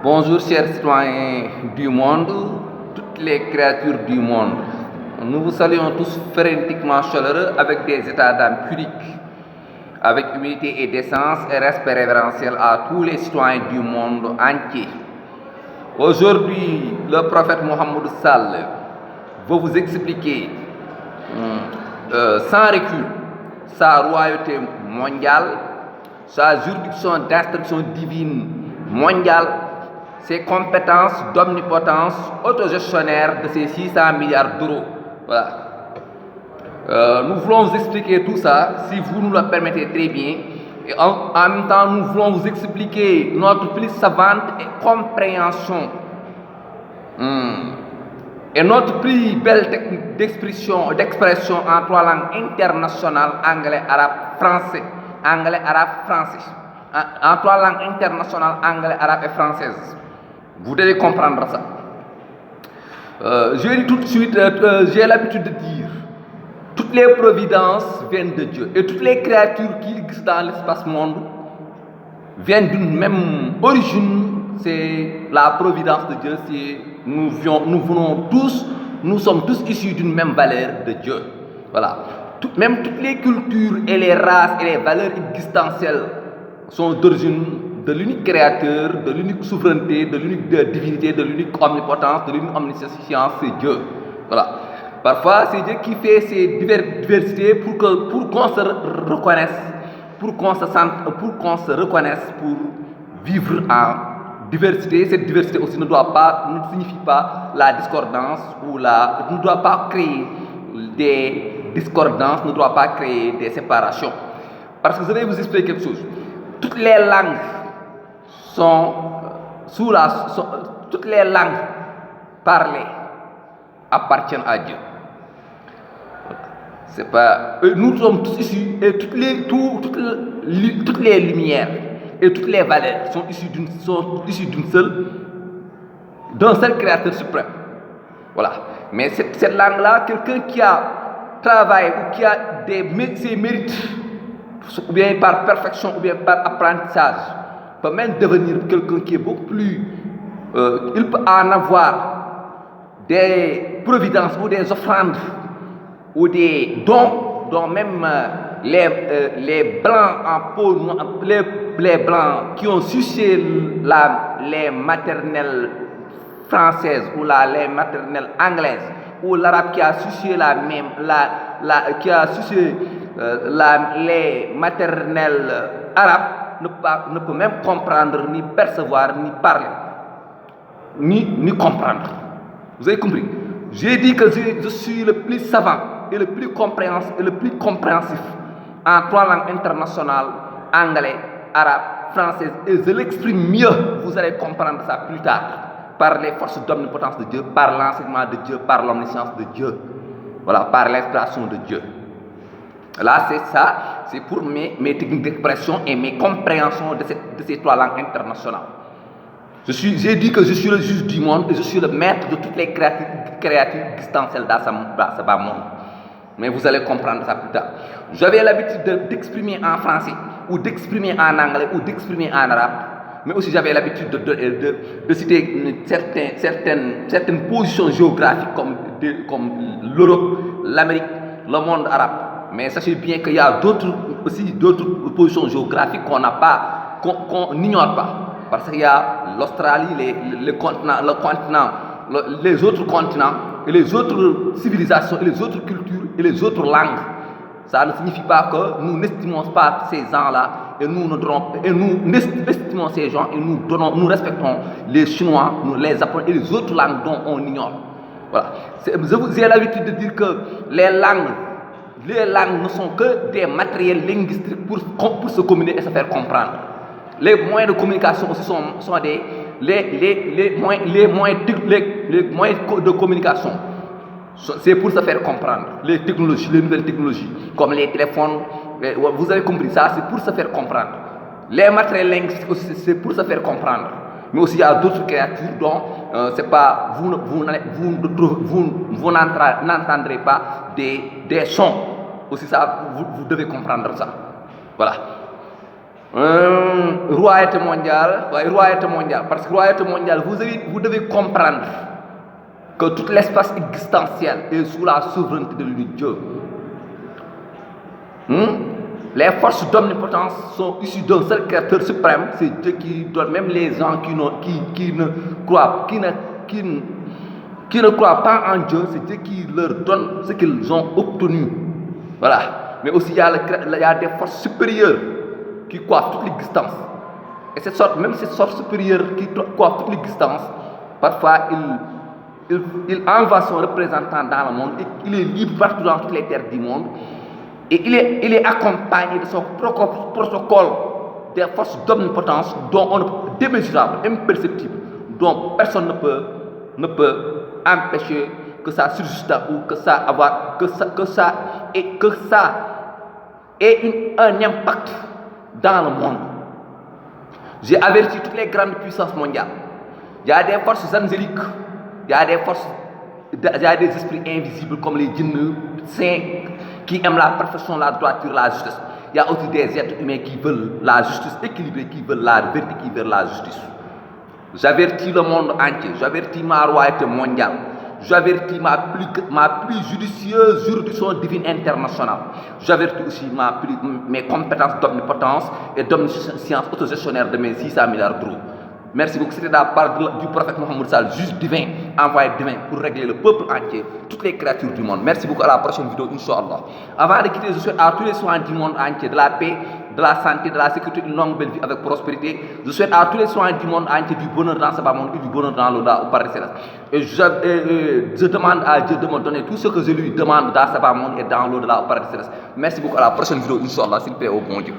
Bonjour chers citoyens du monde, toutes les créatures du monde. Nous vous saluons tous frénétiquement chaleureux avec des états d'âme pudiques, avec humilité et décence et respect révérentiel à tous les citoyens du monde entier. Aujourd'hui, le prophète Mohammed Sall veut vous expliquer sans recul sa royauté mondiale, sa juridiction d'instruction divine mondiale, ses compétences d'omnipotence autogestionnaire de ses 600 milliards d'euros. Voilà. Nous voulons vous expliquer tout ça, si vous nous le permettez très bien. Et en même temps, nous voulons vous expliquer notre plus savante compréhension et notre plus belle technique d'expression en trois langues internationales, anglais, arabe, français. Anglais, arabe, français. En trois langues internationales, anglais, arabe et française. Vous devez comprendre ça. Je dis tout de suite, j'ai l'habitude de dire, toutes les providences viennent de Dieu. Et toutes les créatures qui existent dans l'espace monde viennent d'une même origine. C'est la providence de Dieu. Nous sommes tous issus d'une même valeur de Dieu. Voilà. Même toutes les cultures et les races et les valeurs existentielles sont d'origine de l'unique créateur, de l'unique souveraineté, de l'unique divinité, de l'unique omnipotence, de l'unique omniscience, c'est Dieu. Voilà. Parfois, c'est Dieu qui fait ces diversités pour qu'on se reconnaisse, pour qu'on se reconnaisse, pour vivre en diversité. Cette diversité aussi ne signifie pas la discordance ne doit pas créer des discordances, ne doit pas créer des séparations. Parce que je vais vous expliquer quelque chose. Toutes les langues toutes les langues parlées appartiennent à Dieu. Nous sommes tous issus et toutes les lumières et toutes les valeurs sont issues d'un seul créateur suprême. Voilà. Mais cette langue-là, quelqu'un qui a travaillé ou qui a ses mérites, ou bien par perfection ou bien par apprentissage, peut même devenir quelqu'un qui est beaucoup plus... il peut en avoir des providences ou des offrandes ou des dons dont même les blancs en peau, les blancs qui ont sucé les maternelles françaises ou les maternelles anglaises, ou l'arabe qui a sucé les maternelles arabes, ne peut même comprendre, ni percevoir, ni parler, ni comprendre. Vous avez compris? J'ai dit que je suis le plus savant et le plus compréhensif en trois langues internationales, anglais, arabe, français, et je l'exprime mieux. Vous allez comprendre ça plus tard, par les forces d'omnipotence de Dieu, par l'enseignement de Dieu, par l'omniscience de Dieu, voilà, par l'inspiration de Dieu. Là, c'est ça, c'est pour mes techniques d'expression et mes compréhensions de ces trois langues internationales. J'ai dit que je suis le juge du monde et je suis le maître de toutes les créatures existentielles dans ce bas monde. Mais vous allez comprendre ça plus tard. J'avais l'habitude d'exprimer en français, ou d'exprimer en anglais, ou d'exprimer en arabe. Mais aussi j'avais l'habitude de citer certaines positions géographiques comme l'Europe, l'Amérique, le monde arabe. Mais sachez bien qu'il y a d'autres positions géographiques qu'on n'ignore pas. Parce qu'il y a l'Australie, les autres continents, et les autres civilisations, et les autres cultures, et les autres langues. Ça ne signifie pas que nous n'estimons pas ces gens-là, et nous estimons ces gens, et nous respectons les Chinois, les Japonais, et les autres langues dont on ignore. Voilà. J'ai l'habitude de dire que les langues ne sont que des matériels linguistiques pour se communiquer et se faire comprendre. Les moyens de communication aussi sont les moyens de communication. C'est pour se faire comprendre. Les nouvelles technologies, comme les téléphones, vous avez compris ça, c'est pour se faire comprendre. Les matériels linguistiques aussi, c'est pour se faire comprendre. Mais aussi il y a d'autres créatures dont vous n'entendrez pas des sons. Aussi ça, vous devez comprendre ça. Voilà. Royauté mondiale, ouais, royauté mondiale, parce que royauté mondiale, vous devez comprendre que tout l'espace existentiel est sous la souveraineté de l'unique Dieu. Les forces d'omnipotence sont issues d'un seul créateur suprême, c'est Dieu qui donne. Même les gens qui ne croient pas en Dieu, c'est Dieu qui leur donne ce qu'ils ont obtenu. Voilà. Mais aussi il y a des forces supérieures qui coiffent toute l'existence. Et même cette sorte supérieure qui coiffe toute l'existence, parfois il envoie son représentant dans le monde et il est libre partout dans toutes les terres du monde. Et il est accompagné de son propre protocole des forces d'omnipotence démesurables, imperceptibles, dont personne ne peut empêcher que ça subsiste ou que ça ait un impact dans le monde. J'ai averti toutes les grandes puissances mondiales. Il y a des forces angéliques, il y a des esprits invisibles comme les djinns saints qui aiment la perfection, la droiture, la justice. Il y a aussi des êtres humains qui veulent la justice équilibrée, qui veulent la vérité, qui veulent la justice. J'avertis le monde entier, j'avertis ma royauté mondiale, j'avertis ma plus judicieuse juridiction divine internationale. J'avertis aussi mes compétences d'omnipotence et d'omniscience autogestionnaire de mes 600 milliards d'euros. Merci beaucoup. C'était de la part du prophète Mohammed Sall, juge divin, envoyé divin pour régler le peuple entier, toutes les créatures du monde. Merci beaucoup. À la prochaine vidéo, Inch'Allah. Avant de quitter, je souhaite à tous les soins du monde entier, de la paix, de la santé, de la sécurité, une longue belle vie avec prospérité. Je souhaite à tous les soins du monde entier du bonheur dans ce bas monde et du bonheur dans l'au-delà au paradis céleste. Et je demande à Dieu de me donner tout ce que je lui demande dans ce bas monde et dans l'au-delà au paradis céleste. Merci beaucoup. À la prochaine vidéo, Inch'Allah, s'il plaît au bon Dieu.